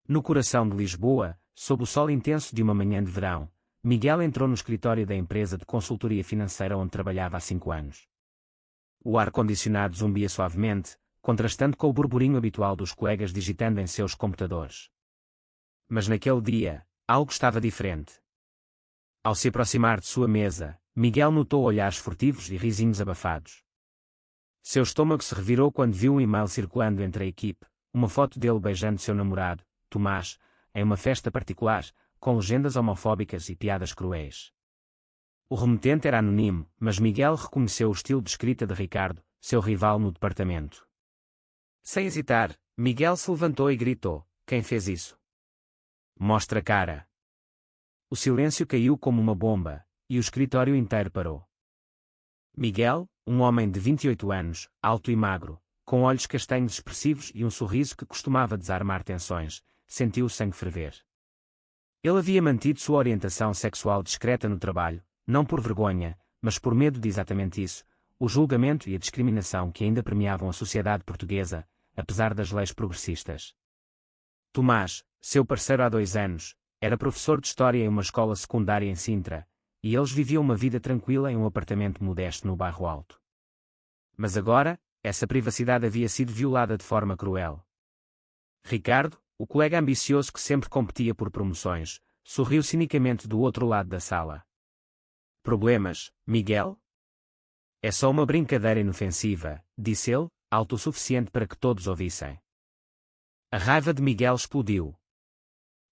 No coração de Lisboa, sob o sol intenso de uma manhã de verão, Miguel entrou no escritório da empresa de consultoria financeira onde trabalhava há 5 anos. O ar-condicionado zumbia suavemente, contrastando com o burburinho habitual dos colegas digitando em seus computadores. Mas naquele dia, algo estava diferente. Ao se aproximar de sua mesa, Miguel notou olhares furtivos e risinhos abafados. Seu estômago se revirou quando viu um e-mail circulando entre a equipe, uma foto dele beijando seu namorado, Tomás, em uma festa particular, com legendas homofóbicas e piadas cruéis. O remetente era anónimo, mas Miguel reconheceu o estilo de escrita de Ricardo, seu rival no departamento. Sem hesitar, Miguel se levantou e gritou: "Quem fez isso? Mostra a cara." O silêncio caiu como uma bomba, e o escritório inteiro parou. Miguel, um homem de 28 anos, alto e magro, com olhos castanhos expressivos e um sorriso que costumava desarmar tensões, sentiu o sangue ferver. Ele havia mantido sua orientação sexual discreta no trabalho, não por vergonha, mas por medo de exatamente isso, o julgamento e a discriminação que ainda permeavam a sociedade portuguesa, apesar das leis progressistas. Tomás, seu parceiro há 2 anos, era professor de História em uma escola secundária em Sintra, e eles viviam uma vida tranquila em um apartamento modesto no bairro Alto. Mas agora, essa privacidade havia sido violada de forma cruel. Ricardo, o colega ambicioso que sempre competia por promoções, sorriu cinicamente do outro lado da sala. "Problemas, Miguel?" "É só uma brincadeira inofensiva", disse ele, alto o suficiente para que todos ouvissem. A raiva de Miguel explodiu.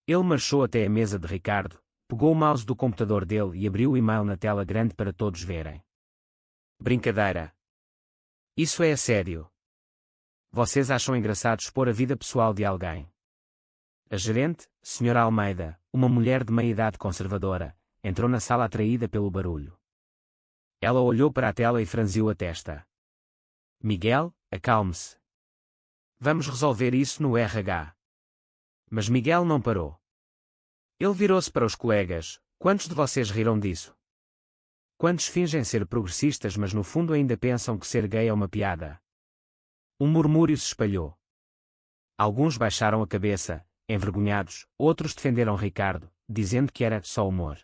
Ele marchou até a mesa de Ricardo, pegou o mouse do computador dele e abriu o e-mail na tela grande para todos verem. "Brincadeira? Isso é a sério? Vocês acham engraçado expor a vida pessoal de alguém?" A gerente, Sra. Almeida, uma mulher de meia-idade conservadora, entrou na sala atraída pelo barulho. Ela olhou para a tela e franziu a testa. "Miguel, acalme-se. Vamos resolver isso no RH." Mas Miguel não parou. Ele virou-se para os colegas: "Quantos de vocês riram disso? Quantos fingem ser progressistas mas no fundo ainda pensam que ser gay é uma piada?" Um murmúrio se espalhou. Alguns baixaram a cabeça, envergonhados, outros defenderam Ricardo, dizendo que era só humor.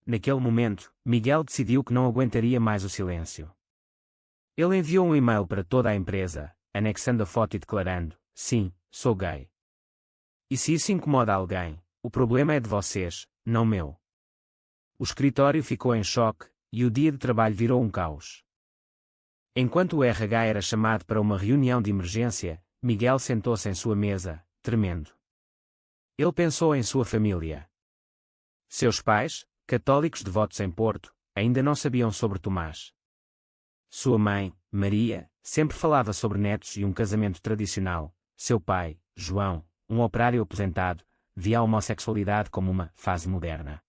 Naquele momento, Miguel decidiu que não aguentaria mais o silêncio. Ele enviou um e-mail para toda a empresa, anexando a foto e declarando: "Sim, sou gay. E se isso incomoda alguém, o problema é de vocês, não meu." O escritório ficou em choque, e o dia de trabalho virou um caos. Enquanto o RH era chamado para uma reunião de emergência, Miguel sentou-se em sua mesa, tremendo. Ele pensou em sua família. Seus pais, católicos devotos em Porto, ainda não sabiam sobre Tomás. Sua mãe, Maria, sempre falava sobre netos e um casamento tradicional. Seu pai, João, um operário aposentado, via a homossexualidade como uma fase moderna.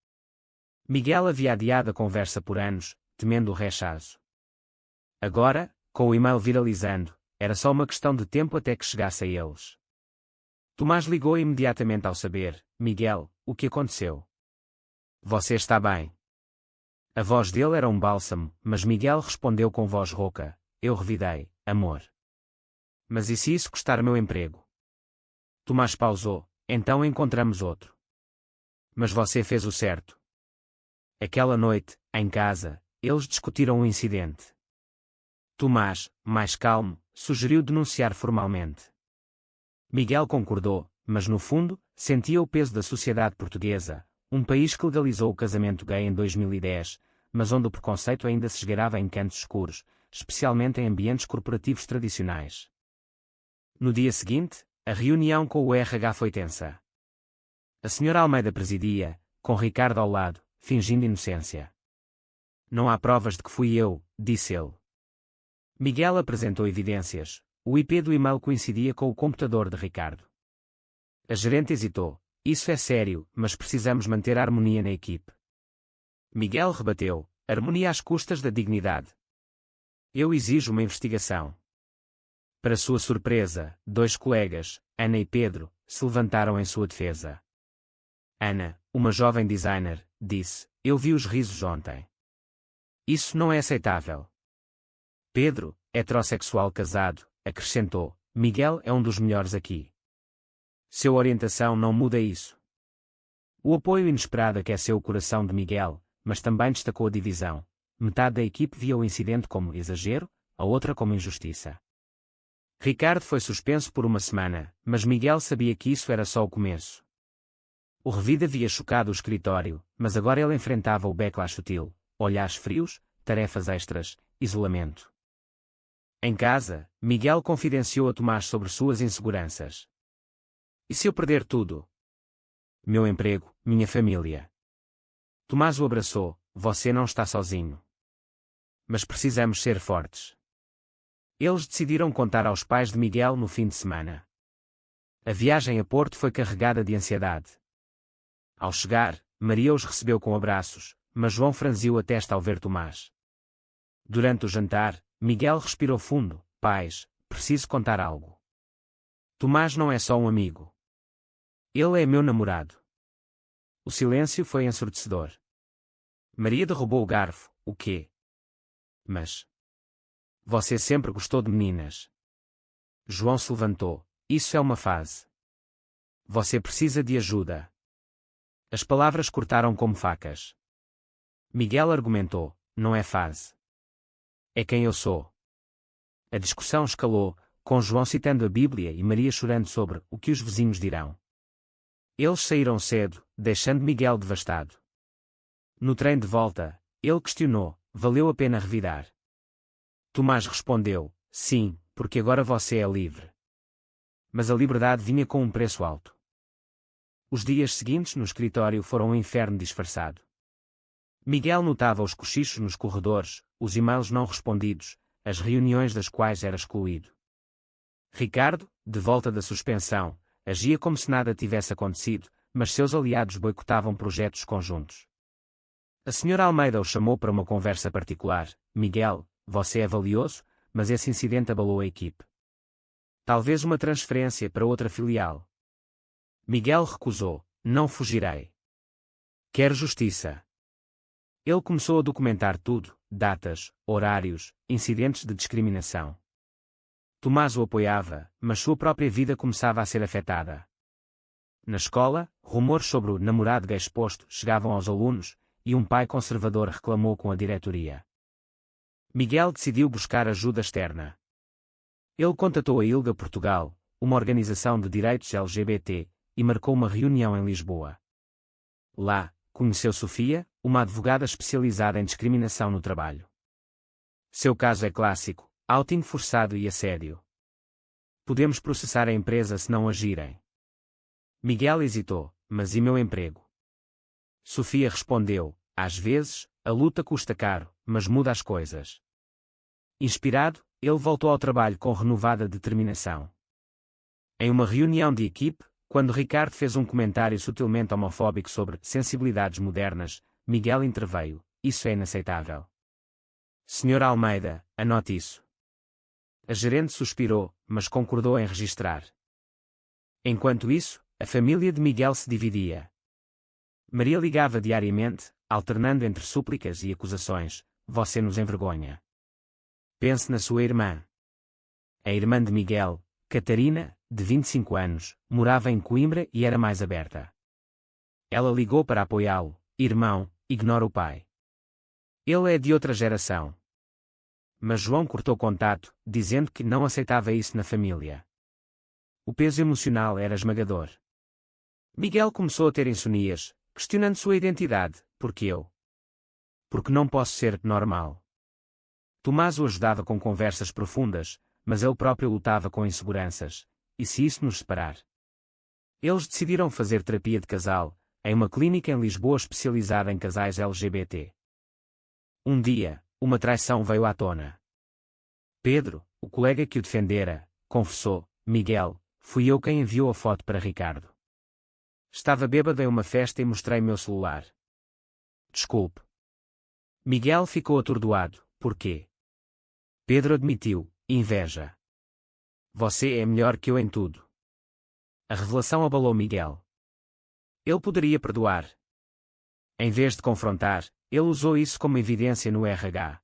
Miguel havia adiado a conversa por anos, temendo o rechaço. Agora, com o e-mail viralizando, era só uma questão de tempo até que chegasse a eles. Tomás ligou imediatamente ao saber: "Miguel, o que aconteceu? Você está bem?" A voz dele era um bálsamo, mas Miguel respondeu com voz rouca: "Eu revidei, amor. Mas e se isso custar meu emprego?" Tomás pausou: "Então encontramos outro." "Mas você fez o certo." Aquela noite, em casa, eles discutiram o incidente. Tomás, mais calmo, sugeriu denunciar formalmente. Miguel concordou, mas no fundo, sentia o peso da sociedade portuguesa, um país que legalizou o casamento gay em 2010, mas onde o preconceito ainda se esgueirava em cantos escuros, especialmente em ambientes corporativos tradicionais. No dia seguinte, a reunião com o RH foi tensa. A Sra. Almeida presidia, com Ricardo ao lado, fingindo inocência. "Não há provas de que fui eu", disse ele. Miguel apresentou evidências. O IP do e-mail coincidia com o computador de Ricardo. A gerente hesitou: "Isso é sério, mas precisamos manter a harmonia na equipe." Miguel rebateu: "Harmonia às custas da dignidade. Eu exijo uma investigação." Para sua surpresa, 2 colegas, Ana e Pedro, se levantaram em sua defesa. Ana, uma jovem designer, disse: "Eu vi os risos ontem. Isso não é aceitável." Pedro, heterossexual casado, acrescentou: "Miguel é um dos melhores aqui." Sua orientação não muda isso. O apoio inesperado aqueceu o coração de Miguel, mas também destacou a divisão. Metade da equipe via o incidente como exagero, a outra como injustiça. Ricardo foi suspenso por uma semana, mas Miguel sabia que isso era só o começo. O revide havia chocado o escritório, mas agora ele enfrentava o backlash sutil, olhares frios, tarefas extras, isolamento. Em casa, Miguel confidenciou a Tomás sobre suas inseguranças. E se eu perder tudo? Meu emprego, minha família. Tomás o abraçou, você não está sozinho. Mas precisamos ser fortes. Eles decidiram contar aos pais de Miguel no fim de semana. A viagem a Porto foi carregada de ansiedade. Ao chegar, Maria os recebeu com abraços, mas João franziu a testa ao ver Tomás. Durante o jantar, Miguel respirou fundo. Pais, preciso contar algo. Tomás não é só um amigo. Ele é meu namorado. O silêncio foi ensurdecedor. Maria derrubou o garfo. O quê? Mas... Você sempre gostou de meninas. João se levantou. Isso é uma fase. Você precisa de ajuda. As palavras cortaram como facas. Miguel argumentou. Não é fase. É quem eu sou. A discussão escalou, com João citando a Bíblia e Maria chorando sobre o que os vizinhos dirão. Eles saíram cedo, deixando Miguel devastado. No trem de volta, ele questionou, valeu a pena revidar? Tomás respondeu, sim, porque agora você é livre. Mas a liberdade vinha com um preço alto. Os dias seguintes no escritório foram um inferno disfarçado. Miguel notava os cochichos nos corredores, os e-mails não respondidos, as reuniões das quais era excluído. Ricardo, de volta da suspensão, agia como se nada tivesse acontecido, mas seus aliados boicotavam projetos conjuntos. A senhora Almeida o chamou para uma conversa particular. Miguel, você é valioso, mas esse incidente abalou a equipe. Talvez uma transferência para outra filial. Miguel recusou. Não fugirei. Quero justiça. Ele começou a documentar tudo, datas, horários, incidentes de discriminação. Tomás o apoiava, mas sua própria vida começava a ser afetada. Na escola, rumores sobre o namorado gay exposto chegavam aos alunos, e um pai conservador reclamou com a diretoria. Miguel decidiu buscar ajuda externa. Ele contatou a ILGA Portugal, uma organização de direitos LGBT, e marcou uma reunião em Lisboa. Lá, conheceu Sofia, uma advogada especializada em discriminação no trabalho. Seu caso é clássico, outing forçado e assédio. Podemos processar a empresa se não agirem. Miguel hesitou, mas e meu emprego? Sofia respondeu, às vezes, a luta custa caro, mas muda as coisas. Inspirado, ele voltou ao trabalho com renovada determinação. Em uma reunião de equipe, quando Ricardo fez um comentário sutilmente homofóbico sobre sensibilidades modernas, Miguel interveio, isso é inaceitável. Senhor Almeida, anote isso. A gerente suspirou, mas concordou em registrar. Enquanto isso, a família de Miguel se dividia. Maria ligava diariamente, alternando entre súplicas e acusações, você nos envergonha. Pense na sua irmã. A irmã de Miguel, Catarina, de 25 anos, morava em Coimbra e era mais aberta. Ela ligou para apoiá-lo, irmão, ignora o pai. Ele é de outra geração. Mas João cortou contato, dizendo que não aceitava isso na família. O peso emocional era esmagador. Miguel começou a ter insonias, questionando sua identidade, porque eu? Porque não posso ser normal. Tomás o ajudava com conversas profundas, mas ele próprio lutava com inseguranças. E se isso nos separar? Eles decidiram fazer terapia de casal, em uma clínica em Lisboa especializada em casais LGBT. Um dia, uma traição veio à tona. Pedro, o colega que o defendera, confessou, Miguel, fui eu quem enviou a foto para Ricardo. Estava bêbado em uma festa e mostrei meu celular. Desculpe. Miguel ficou atordoado, por quê? Pedro admitiu, inveja. Você é melhor que eu em tudo. A revelação abalou Miguel. Ele poderia perdoar. Em vez de confrontar, ele usou isso como evidência no RH.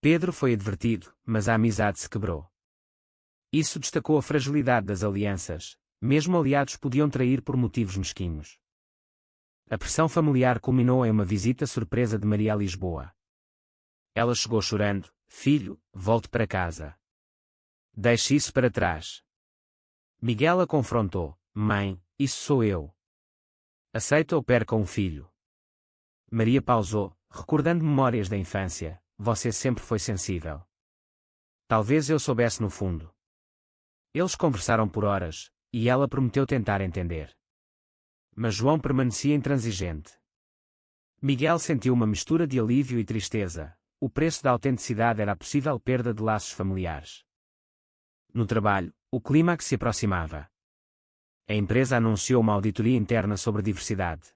Pedro foi advertido, mas a amizade se quebrou. Isso destacou a fragilidade das alianças. mesmo aliados podiam trair por motivos mesquinhos. A pressão familiar culminou em uma visita surpresa de Maria a Lisboa. Ela chegou chorando: filho, volte para casa. Deixe isso para trás. Miguel a confrontou: mãe, isso sou eu. Aceita ou perca um filho. Maria pausou, recordando memórias da infância: você sempre foi sensível. Talvez eu soubesse no fundo. Eles conversaram por horas, e ela prometeu tentar entender. Mas João permanecia intransigente. Miguel sentiu uma mistura de alívio e tristeza. O preço da autenticidade era a possível perda de laços familiares. No trabalho, o clímax se aproximava. A empresa anunciou uma auditoria interna sobre diversidade.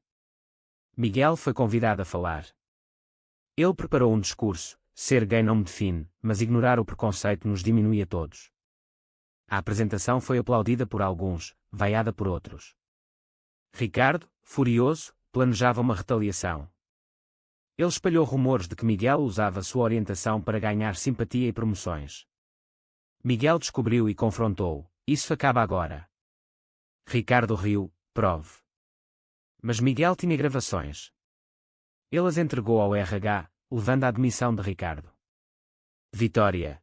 Miguel foi convidado a falar. Ele preparou um discurso: ser gay não me define, mas ignorar o preconceito nos diminui a todos. A apresentação foi aplaudida por alguns, vaiada por outros. Ricardo, furioso, planejava uma retaliação. Ele espalhou rumores de que Miguel usava sua orientação para ganhar simpatia e promoções. Miguel descobriu e confrontou: isso acaba agora. Ricardo riu: prove. Mas Miguel tinha gravações. Ele as entregou ao RH, levando à admissão de Ricardo. Vitória.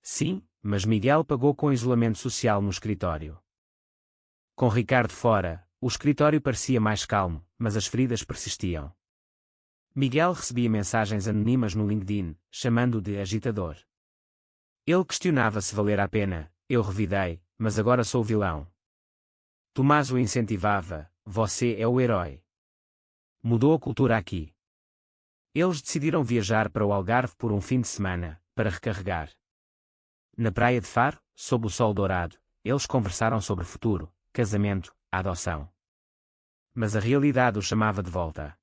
Sim, mas Miguel pagou com isolamento social no escritório. Com Ricardo fora, o escritório parecia mais calmo, mas as feridas persistiam. Miguel recebia mensagens anônimas no LinkedIn, chamando-o de agitador. Ele questionava se valer a pena: eu revidei, mas agora sou o vilão. Tomás o incentivava: você é o herói. Mudou a cultura aqui. Eles decidiram viajar para o Algarve por um fim de semana, para recarregar. Na praia de Faro, sob o sol dourado, eles conversaram sobre futuro, casamento, adoção. Mas a realidade o chamava de volta.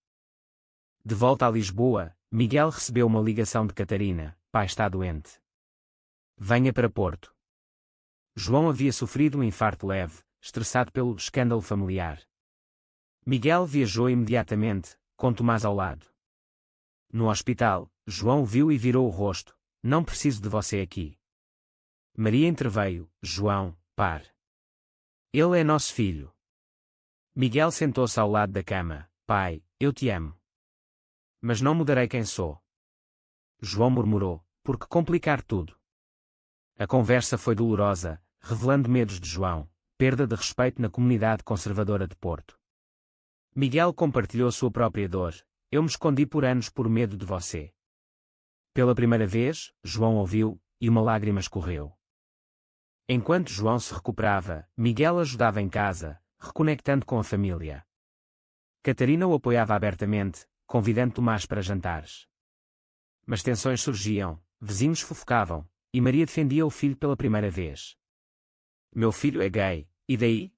De volta a Lisboa, Miguel recebeu uma ligação de Catarina: pai está doente. Venha para Porto. João havia sofrido um infarto leve, estressado pelo escândalo familiar. Miguel viajou imediatamente, com Tomás ao lado. No hospital, João viu e virou o rosto: não preciso de você aqui. Maria interveio: João, pare. Ele é nosso filho. Miguel sentou-se ao lado da cama: pai, eu te amo. Mas não mudarei quem sou. João murmurou: por que complicar tudo? A conversa foi dolorosa, revelando medos de João, perda de respeito na comunidade conservadora de Porto. Miguel compartilhou sua própria dor: eu me escondi por anos por medo de você. Pela primeira vez, João ouviu, e uma lágrima escorreu. Enquanto João se recuperava, Miguel ajudava em casa, reconectando com a família. Catarina o apoiava abertamente, convidando Tomás para jantares. Mas tensões surgiam, vizinhos fofocavam, e Maria defendia o filho pela primeira vez. Meu filho é gay, e daí?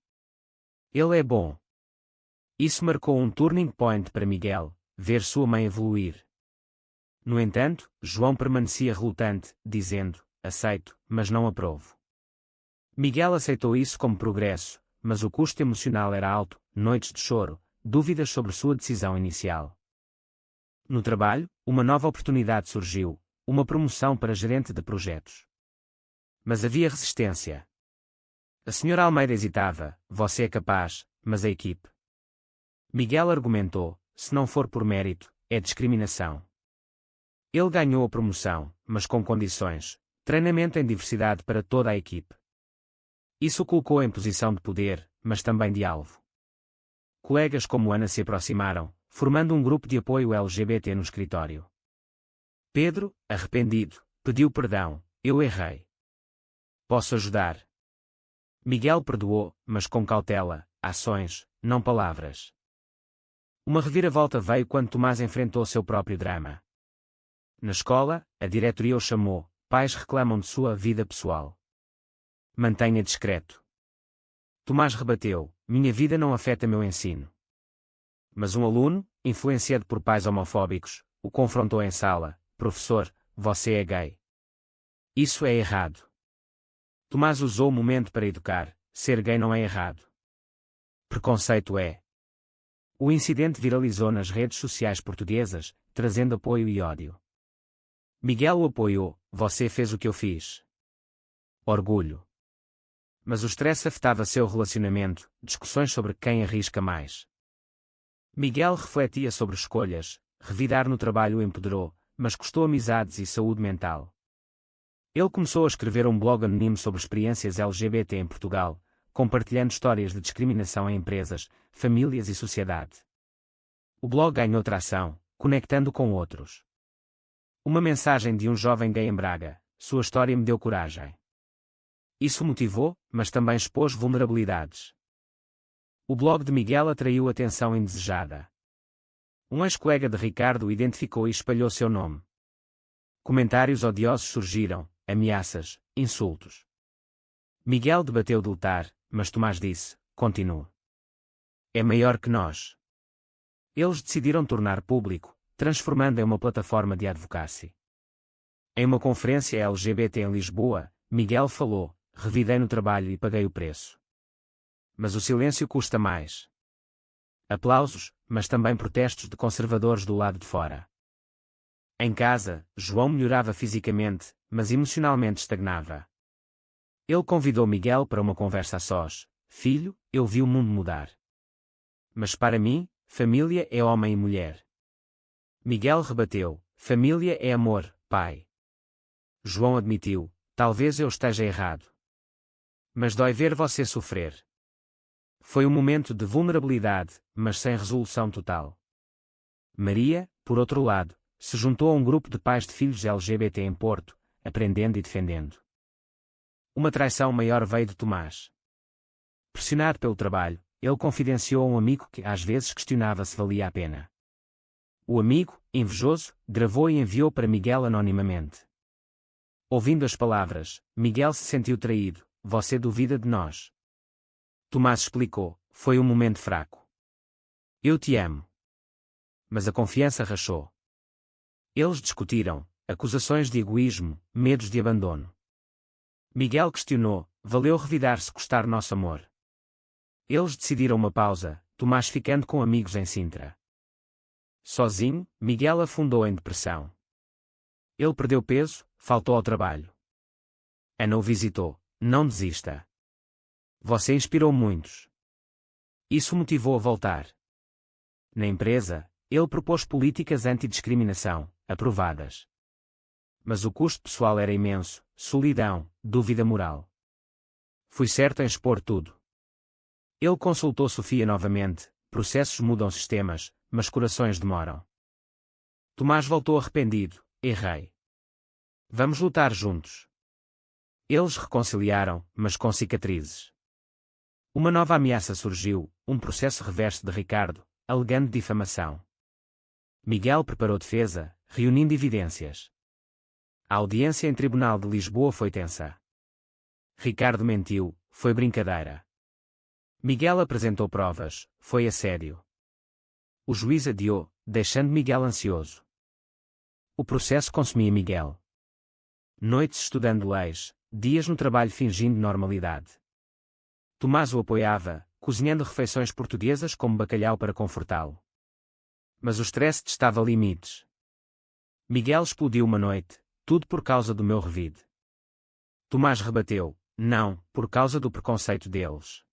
Ele é bom. Isso marcou um turning point para Miguel, ver sua mãe evoluir. No entanto, João permanecia relutante, dizendo: aceito, mas não aprovo. Miguel aceitou isso como progresso, mas o custo emocional era alto: noites de choro, dúvidas sobre sua decisão inicial. No trabalho, uma nova oportunidade surgiu: uma promoção para gerente de projetos. Mas havia resistência. A senhora Almeida hesitava: você é capaz, mas a equipe. Miguel argumentou: se não for por mérito, é discriminação. Ele ganhou a promoção, mas com condições: treinamento em diversidade para toda a equipe. Isso o colocou em posição de poder, mas também de alvo. Colegas como Ana se aproximaram, formando um grupo de apoio LGBT no escritório. Pedro, arrependido, pediu perdão: eu errei. Posso ajudar? Miguel perdoou, mas com cautela: ações, não palavras. Uma reviravolta veio quando Tomás enfrentou seu próprio drama. Na escola, a diretoria o chamou: pais reclamam de sua vida pessoal. Mantenha discreto. Tomás rebateu: minha vida não afeta meu ensino. Mas um aluno, influenciado por pais homofóbicos, o confrontou em sala: professor, você é gay. Isso é errado. Tomás usou o momento para educar: ser gay não é errado. Preconceito é. O incidente viralizou nas redes sociais portuguesas, trazendo apoio e ódio. Miguel o apoiou: você fez o que eu fiz. Orgulho. Mas o stress afetava seu relacionamento, discussões sobre quem arrisca mais. Miguel refletia sobre escolhas, revidar no trabalho o empoderou, mas custou amizades e saúde mental. Ele começou a escrever um blog anónimo sobre experiências LGBT em Portugal, compartilhando histórias de discriminação em empresas, famílias e sociedade. O blog ganhou tração, conectando com outros. Uma mensagem de um jovem gay em Braga: sua história me deu coragem. Isso motivou, mas também expôs vulnerabilidades. O blog de Miguel atraiu atenção indesejada. Um ex-colega de Ricardo identificou e espalhou seu nome. Comentários odiosos surgiram, ameaças, insultos. Miguel debateu deletar, mas Tomás disse: continue. É maior que nós. Eles decidiram tornar público, transformando em uma plataforma de advocacy. Em uma conferência LGBT em Lisboa, Miguel falou: revidei no trabalho e paguei o preço. Mas o silêncio custa mais. Aplausos, mas também protestos de conservadores do lado de fora. Em casa, João melhorava fisicamente, mas emocionalmente estagnava. Ele convidou Miguel para uma conversa a sós: filho, eu vi o mundo mudar. Mas para mim, família é homem e mulher. Miguel rebateu: família é amor, pai. João admitiu: talvez eu esteja errado. Mas dói ver você sofrer. Foi um momento de vulnerabilidade, mas sem resolução total. Maria, por outro lado, se juntou a um grupo de pais de filhos LGBT em Porto, aprendendo e defendendo. Uma traição maior veio de Tomás. Pressionado pelo trabalho, ele confidenciou a um amigo que às vezes questionava se valia a pena. O amigo, invejoso, gravou e enviou para Miguel anonimamente. Ouvindo as palavras, Miguel se sentiu traído: você duvida de nós. Tomás explicou: foi um momento fraco. Eu te amo. Mas a confiança rachou. Eles discutiram, acusações de egoísmo, medos de abandono. Miguel questionou: valeu revidar se custar nosso amor? Eles decidiram uma pausa, Tomás ficando com amigos em Sintra. Sozinho, Miguel afundou em depressão. Ele perdeu peso, faltou ao trabalho. Ana o visitou: não desista. Você inspirou muitos. Isso motivou a voltar. Na empresa, ele propôs políticas antidiscriminação, aprovadas. Mas o custo pessoal era imenso: solidão, dúvida moral. Fui certo em expor tudo. Ele consultou Sofia novamente: processos mudam sistemas, mas corações demoram. Tomás voltou arrependido: errei. Vamos lutar juntos. Eles reconciliaram, mas com cicatrizes. Uma nova ameaça surgiu: um processo reverso de Ricardo, alegando difamação. Miguel preparou defesa, reunindo evidências. A audiência em Tribunal de Lisboa foi tensa. Ricardo mentiu: foi brincadeira. Miguel apresentou provas: foi assédio. O juiz adiou, deixando Miguel ansioso. O processo consumia Miguel. Noites estudando leis, dias no trabalho fingindo normalidade. Tomás o apoiava, cozinhando refeições portuguesas como bacalhau para confortá-lo. Mas o stress testava limites. Miguel explodiu uma noite: tudo por causa do meu revide. Tomás rebateu: não, por causa do preconceito deles.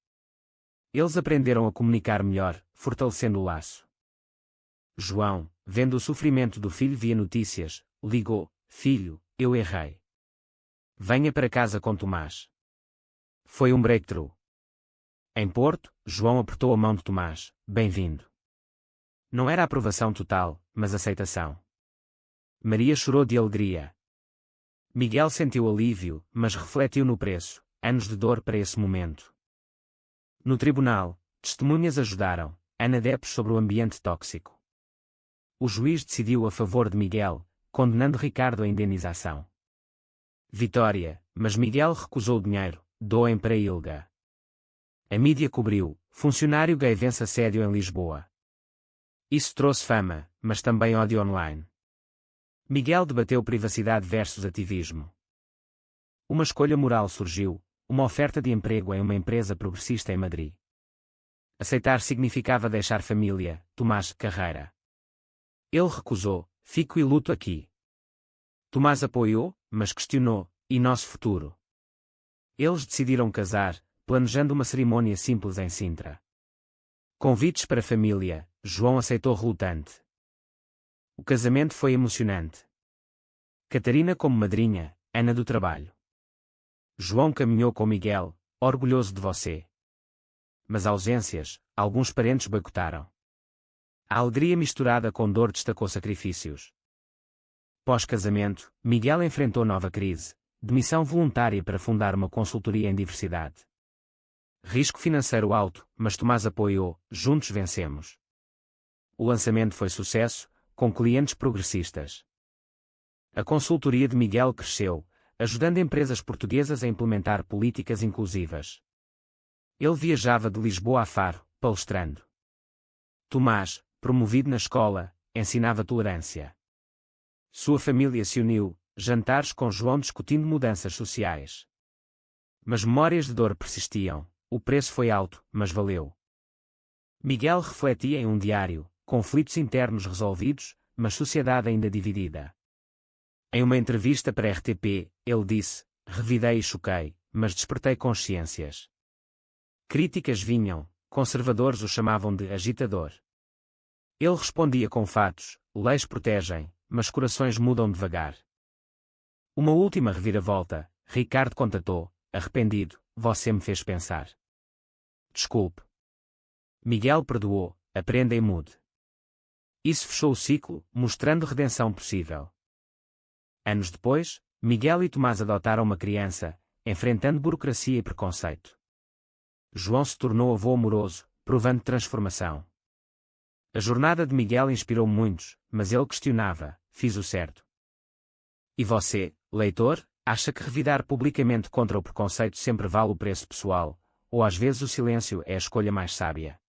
Eles aprenderam a comunicar melhor, fortalecendo o laço. João, vendo o sofrimento do filho via notícias, ligou: filho, eu errei. Venha para casa com Tomás. Foi um breakthrough. Em Porto, João apertou a mão de Tomás: bem-vindo. Não era aprovação total, mas aceitação. Maria chorou de alegria. Miguel sentiu alívio, mas refletiu no preço: anos de dor para esse momento. No tribunal, testemunhas ajudaram, anedeptos sobre o ambiente tóxico. O juiz decidiu a favor de Miguel, condenando Ricardo à indenização. Vitória, mas Miguel recusou o dinheiro: doem para Ilga. A mídia cobriu: funcionário gay vence assédio em Lisboa. Isso trouxe fama, mas também ódio online. Miguel debateu privacidade versus ativismo. Uma escolha moral surgiu: uma oferta de emprego em uma empresa progressista em Madrid. Aceitar significava deixar família, Tomás, carreira. Ele recusou: fico e luto aqui. Tomás apoiou, mas questionou: e nosso futuro? Eles decidiram casar, planejando uma cerimônia simples em Sintra. Convites para a família, João aceitou relutante. O casamento foi emocionante. Catarina como madrinha, Ana do trabalho. João caminhou com Miguel, orgulhoso de você. Mas ausências, alguns parentes boicotaram. A alegria misturada com dor destacou sacrifícios. Pós-casamento, Miguel enfrentou nova crise, demissão voluntária para fundar uma consultoria em diversidade. Risco financeiro alto, mas Tomás apoiou, juntos vencemos. O lançamento foi sucesso, com clientes progressistas. A consultoria de Miguel cresceu, ajudando empresas portuguesas a implementar políticas inclusivas. Ele viajava de Lisboa a Faro, palestrando. Tomás, promovido na escola, ensinava tolerância. Sua família se uniu, jantares com João discutindo mudanças sociais. Mas memórias de dor persistiam, o preço foi alto, mas valeu. Miguel refletia em um diário, conflitos internos resolvidos, mas sociedade ainda dividida. Em uma entrevista para a RTP, ele disse: revidei e choquei, mas despertei consciências. Críticas vinham, conservadores o chamavam de agitador. Ele respondia com fatos: leis protegem, mas corações mudam devagar. Uma última reviravolta, Ricardo contatou, arrependido: você me fez pensar. Desculpe. Miguel perdoou, aprenda e mude. Isso fechou o ciclo, mostrando redenção possível. Anos depois, Miguel e Tomás adotaram uma criança, enfrentando burocracia e preconceito. João se tornou avô amoroso, provando transformação. A jornada de Miguel inspirou muitos, mas ele questionava: fiz o certo? E você, leitor, acha que revidar publicamente contra o preconceito sempre vale o preço pessoal, ou às vezes o silêncio é a escolha mais sábia?